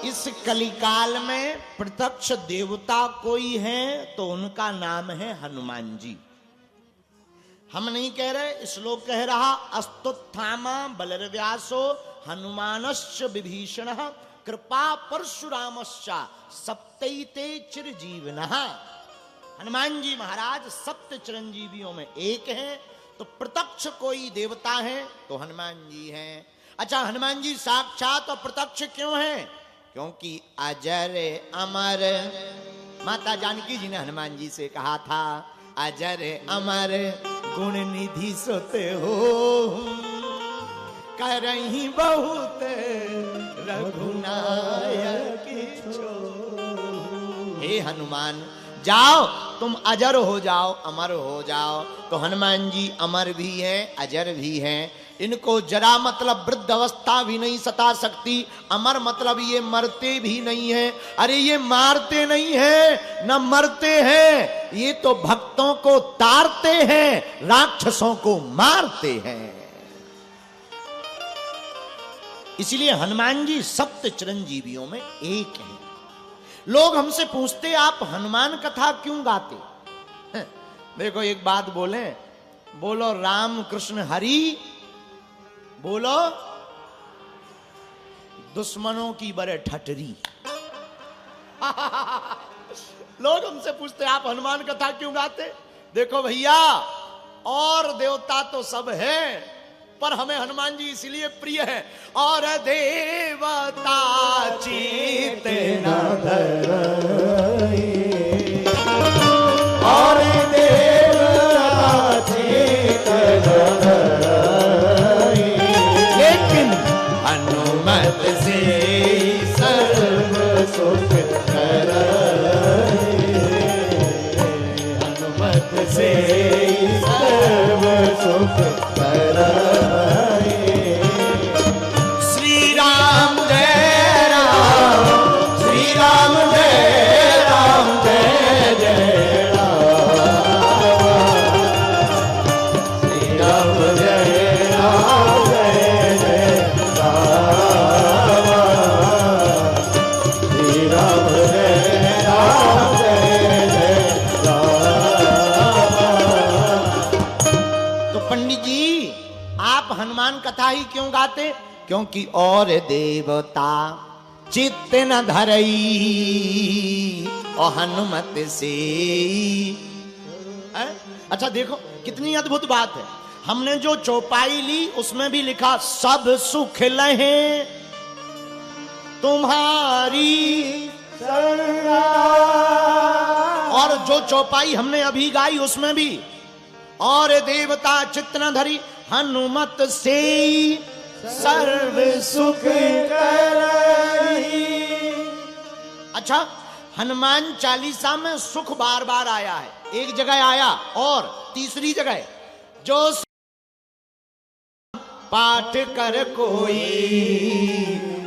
इस कलिकाल में प्रत्यक्ष देवता कोई है तो उनका नाम है हनुमान जी। हम नहीं कह रहे, श्लोक कह रहा अस्तुत्थामा बलर्व्यासो हनुमानश्च विभीषण कृपा परशुरामश्च सप्तैते चिरजीवनः। हनुमान जी महाराज सप्त चिरंजीवियों में एक हैं, तो प्रत्यक्ष कोई देवता है तो हनुमान जी हैं। अच्छा, हनुमान जी साक्षात और प्रत्यक्ष क्यों हैं? क्योंकि अजर अमर, माता जानकी जी ने हनुमान जी से कहा था अजर अमर गुण निधि सोते हो करही बहुत रघुनायक छो। हे हनुमान, जाओ तुम अजर हो जाओ, अमर हो जाओ। तो हनुमान जी अमर भी हैं, अजर भी हैं। इनको जरा मतलब वृद्ध अवस्था भी नहीं सता सकती। अमर मतलब ये मरते भी नहीं है। अरे ये मारते नहीं है न मरते हैं, ये तो भक्तों को तारते हैं, राक्षसों को मारते हैं। इसलिए हनुमान जी सप्त चिरंजीवियों में एक हैं। लोग हमसे पूछते आप हनुमान कथा क्यों गाते? देखो एक बात बोले, बोलो राम कृष्ण हरि, बोलो दुश्मनों की बड़े ठटरी। लोग हमसे पूछते आप हनुमान कथा क्यों गाते? देखो भैया, और देवता तो सब है, पर हमें हनुमान जी इसलिए प्रिय है। और देवता चित न धरई, और देवता चित न धरई, लेकिन हनुमत से सर्व सुख करई, हनुमत से सर्व सुख करई। श्री राम जय राम, श्री राम जय राम, जय जय राम, श्री राम जय राम, जय जय राम, श्री राम जय राम, जय जय राम। तो पंडित जी आप हनुमान कथा ही क्यों गाते? क्योंकि और देवता चित्त न धरई और हनुमत से। अच्छा देखो कितनी अद्भुत बात है। हमने जो चौपाई ली उसमें भी लिखा सब सुख लहे तुम्हारी शरणा, और जो चौपाई हमने अभी गाई उसमें भी और देवता चित्त न धरी हनुमत से सर्व सुख करई। अच्छा, हनुमान चालीसा में सुख बार बार आया है, एक जगह आया, और तीसरी जगह जो पाठ कर कोई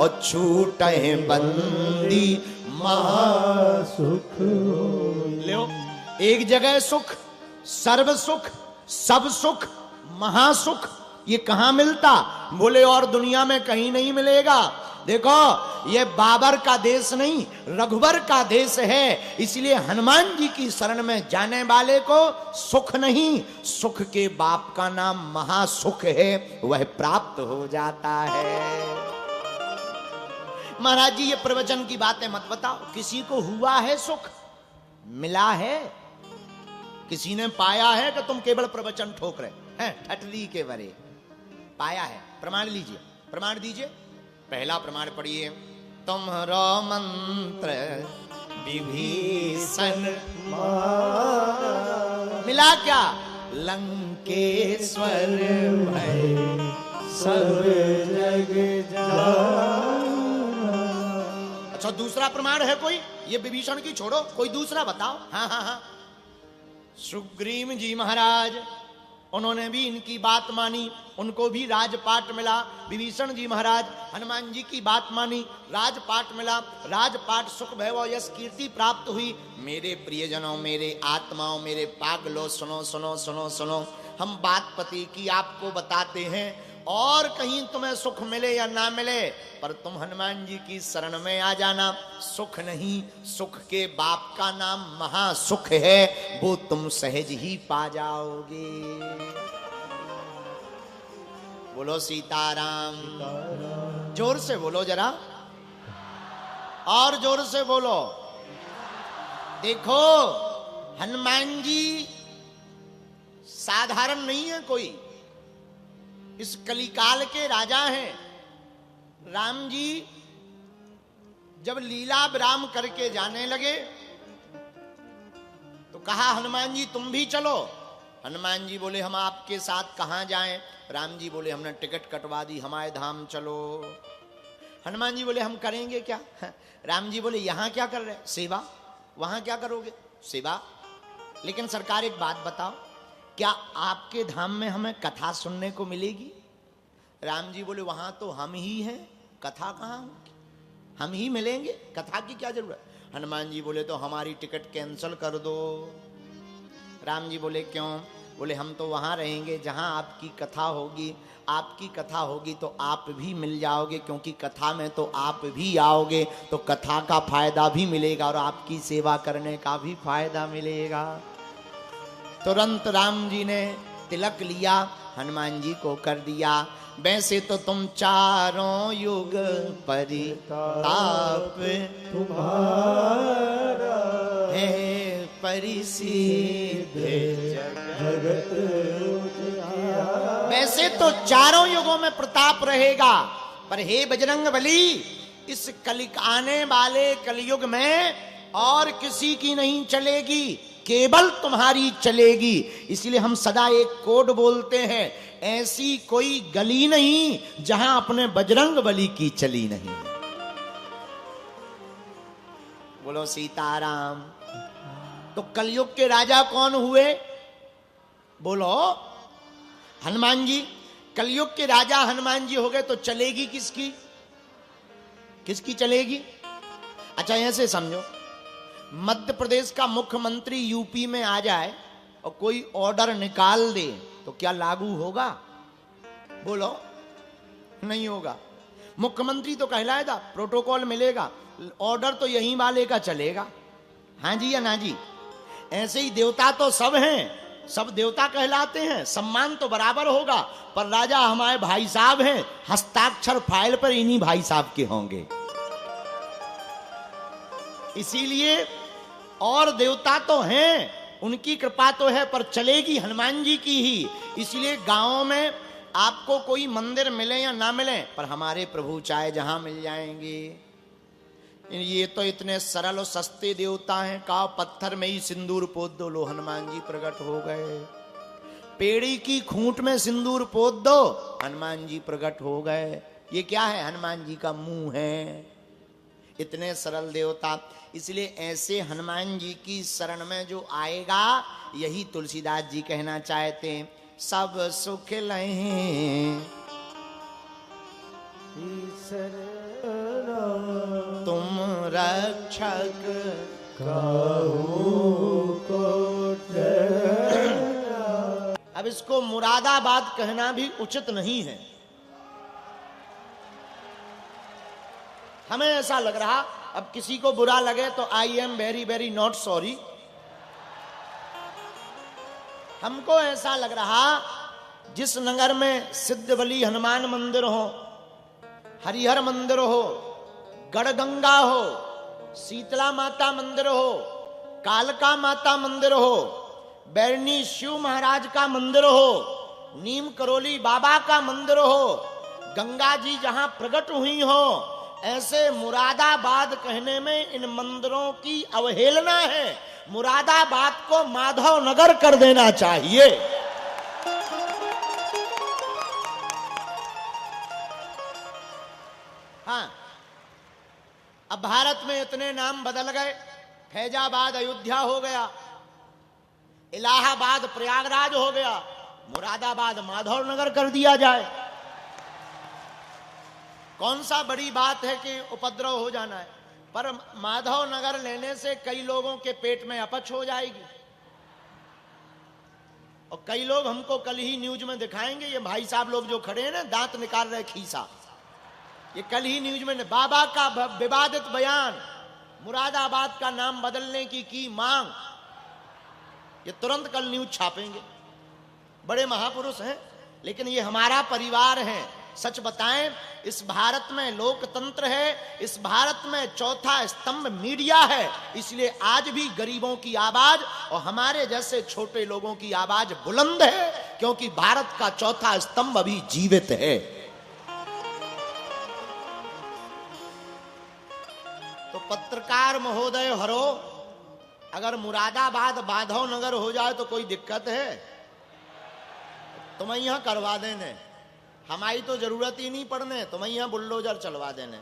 और छूटे बंदी महासुख। लो, एक जगह सुख, सर्व सुख, सब सुख, महासुख, ये कहां मिलता? बोले और दुनिया में कहीं नहीं मिलेगा। देखो ये बाबर का देश नहीं, रघुबर का देश है। इसलिए हनुमान जी की शरण में जाने वाले को सुख नहीं, सुख के बाप का नाम महासुख है, वह प्राप्त हो जाता है। महाराज जी ये प्रवचन की बातें मत बताओ। किसी को हुआ है सुख, मिला है? किसी ने पाया है कि तुम केवल प्रवचन ठोक रहे हैं? ठटली के बरे पाया है। प्रमाण लीजिए, प्रमाण दीजिए। पहला प्रमाण पढ़िए, तुम्हारा मंत्र विभीषण मिला क्या? लंकेश्वर भय सब जग जाना। अच्छा दूसरा प्रमाण है कोई? ये विभीषण की छोड़ो, कोई दूसरा बताओ। हाँ हाँ हाँ, सुग्रीव जी महाराज, उन्होंने भी इनकी बात मानी, उनको भी राजपाट मिला। विभीषण जी महाराज हनुमान जी की बात मानी, राजपाट मिला, राजपाट सुख वैभव यश कीर्ति प्राप्त हुई। मेरे प्रियजनों, मेरे आत्माओं, मेरे पागलों, सुनो सुनो सुनो सुनो, हम बात पति की आपको बताते हैं। और कहीं तुम्हें सुख मिले या ना मिले, पर तुम हनुमान जी की शरण में आ जाना। सुख नहीं, सुख के बाप का नाम महासुख है, वो तुम सहज ही पा जाओगे। बोलो सीताराम। जोर से बोलो जरा, और जोर से बोलो। देखो हनुमान जी साधारण नहीं है कोई, इस कलिकाल के राजा हैं। राम जी जब लीला विराम करके जाने लगे तो कहा हनुमान जी तुम भी चलो। हनुमान जी बोले हम आपके साथ कहां जाएं? राम जी बोले हमने टिकट कटवा दी, हमारे धाम चलो। हनुमान जी बोले हम करेंगे क्या? राम जी बोले यहां क्या कर रहे? सेवा। वहां क्या करोगे? सेवा। लेकिन सरकार एक बात बताओ, क्या आपके धाम में हमें कथा सुनने को मिलेगी? राम जी बोले वहां तो हम ही हैं, कथा कहां होगी? हम ही मिलेंगे, कथा की क्या जरूरत? हनुमान जी बोले तो हमारी टिकट कैंसिल कर दो। राम जी बोले क्यों? बोले हम तो वहां रहेंगे जहां आपकी कथा होगी। आपकी कथा होगी तो आप भी मिल जाओगे, क्योंकि कथा में तो आप भी आओगे, तो कथा का फायदा भी मिलेगा और आपकी सेवा करने का भी फायदा मिलेगा। तुरंत राम जी ने तिलक लिया, हनुमान जी को कर दिया। वैसे तो तुम चारों युग परिताप तुम्हारा है, परिसिद्ध जगत। वैसे तो चारों युगों में प्रताप रहेगा, पर हे बजरंग बली, इस कलिक आने वाले कलयुग में और किसी की नहीं चलेगी, केवल तुम्हारी चलेगी। इसलिए हम सदा एक कोड बोलते हैं, ऐसी कोई गली नहीं जहां अपने बजरंग बली की चली नहीं। बोलो सीताराम। तो कलयुग के राजा कौन हुए? बोलो हनुमान जी। कलयुग के राजा हनुमान जी हो गए तो चलेगी किसकी? किसकी चलेगी? अच्छा ऐसे समझो, मध्य प्रदेश का मुख्यमंत्री यूपी में आ जाए और कोई ऑर्डर निकाल दे तो क्या लागू होगा? बोलो नहीं होगा। मुख्यमंत्री तो कहलाएगा, प्रोटोकॉल मिलेगा, ऑर्डर तो यहीं वाले का चलेगा। हाँ जी या ना जी? ऐसे ही देवता तो सब हैं, सब देवता कहलाते हैं, सम्मान तो बराबर होगा, पर राजा हमारे भाई साहब हैं, हस्ताक्षर फाइल पर इन्हीं भाई साहब के होंगे। इसीलिए और देवता तो हैं, उनकी कृपा तो है, पर चलेगी हनुमान जी की ही। इसलिए गांवों में आपको कोई मंदिर मिले या ना मिले, पर हमारे प्रभु चाहे जहां मिल जाएंगे। ये तो इतने सरल और सस्ते देवता हैं, का पत्थर में ही सिंदूर पोत दो, लो हनुमान जी प्रकट हो गए। पेड़ी की खूंट में सिंदूर पोत दो, हनुमान जी प्रकट हो गए। ये क्या है? हनुमान जी का मुंह है। इतने सरल देवता। इसलिए ऐसे हनुमान जी की शरण में जो आएगा, यही तुलसीदास जी कहना चाहते हैं, सब सुख लहें तुम रक्षक को। अब इसको मुरादाबाद कहना भी उचित नहीं है। हमें ऐसा लग रहा, अब किसी को बुरा लगे तो I am very very not sorry. हमको ऐसा लग रहा, जिस नगर में सिद्धबली हनुमान मंदिर हो, हरिहर मंदिर हो, गढ़गंगा हो, शीतला माता मंदिर हो, कालका माता मंदिर हो, बैरनी शिव महाराज का मंदिर हो, नीम करोली बाबा का मंदिर हो, गंगा जी जहां प्रकट हुई हो, ऐसे मुरादाबाद कहने में इन मंदिरों की अवहेलना है। मुरादाबाद को माधव नगर कर देना चाहिए। हाँ, अब भारत में इतने नाम बदल गए, फैजाबाद अयोध्या हो गया, इलाहाबाद प्रयागराज हो गया, मुरादाबाद माधव नगर कर दिया जाए। कौन सा बड़ी बात है कि उपद्रव हो जाना है? पर माधव नगर लेने से कई लोगों के पेट में अपच हो जाएगी। और कई लोग हमको कल ही न्यूज में दिखाएंगे, ये भाई साहब लोग जो खड़े हैं ना दांत निकाल रहे खीसा, ये कल ही न्यूज में बाबा का विवादित बयान, मुरादाबाद का नाम बदलने की मांग, ये तुरंत कल न्यूज छापेंगे। बड़े महापुरुष हैं, लेकिन ये हमारा परिवार है। सच बताएं, इस भारत में लोकतंत्र है, इस भारत में चौथा स्तंभ मीडिया है, इसलिए आज भी गरीबों की आवाज और हमारे जैसे छोटे लोगों की आवाज बुलंद है, क्योंकि भारत का चौथा स्तंभ अभी जीवित है। तो पत्रकार महोदय हरो, अगर मुरादाबाद माधव नगर हो जाए तो कोई दिक्कत है? तुम्हें यहां करवा देने, हमारी तो जरूरत ही नहीं पड़ने, तुम्हें यहां बुलडोजर चलवा देने।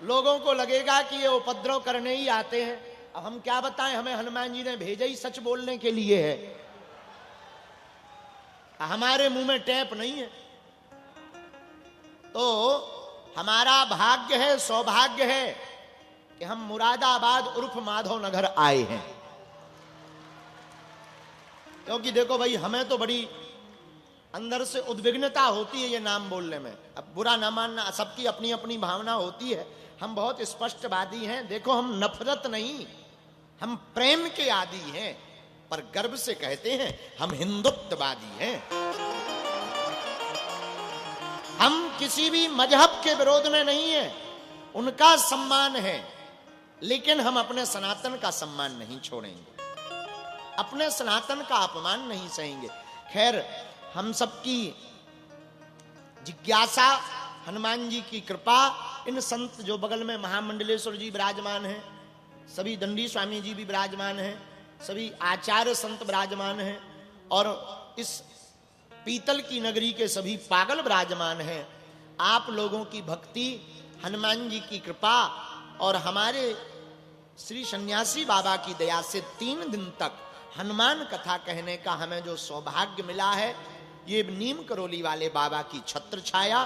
लोगों को लगेगा कि ये उपद्रव करने ही आते हैं। अब हम क्या बताएं, हमें हनुमान जी ने भेजा ही सच बोलने के लिए है, हमारे मुंह में टैप नहीं है। तो हमारा भाग्य है, सौभाग्य है कि हम मुरादाबाद उर्फ माधव नगर आए हैं। क्योंकि देखो भाई, हमें तो बड़ी अंदर से उद्विग्नता होती है ये नाम बोलने में। अब बुरा ना मानना, सबकी अपनी अपनी भावना होती है। हम बहुत स्पष्टवादी हैं। देखो, हम नफरत नहीं, हम प्रेम के आदी हैं, पर गर्व से कहते हैं हम हिंदुत्ववादी हैं। हम किसी भी मजहब के विरोध में नहीं है, उनका सम्मान है, लेकिन हम अपने सनातन का सम्मान नहीं छोड़ेंगे, अपने सनातन का अपमान नहीं सहेंगे। खैर, हम सबकी जिज्ञासा, हनुमान जी की कृपा, इन संत जो बगल में महामंडलेश्वर जी विराजमान हैं, सभी दंडी स्वामी जी भी विराजमान हैं, सभी आचार्य संत विराजमान हैं, और इस पीतल की नगरी के सभी पागल विराजमान हैं। आप लोगों की भक्ति, हनुमान जी की कृपा और हमारे श्री सन्यासी बाबा की दया से 3 दिन तक हनुमान कथा कहने का हमें जो सौभाग्य मिला है, ये नीम करोली वाले बाबा की छत्र छाया,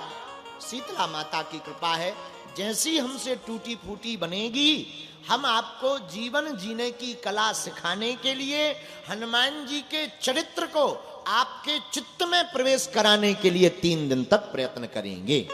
शीतला माता की कृपा है। जैसी हमसे टूटी फूटी बनेगी, हम आपको जीवन जीने की कला सिखाने के लिए, हनुमान जी के चरित्र को आपके चित्त में प्रवेश कराने के लिए 3 दिन तक प्रयत्न करेंगे।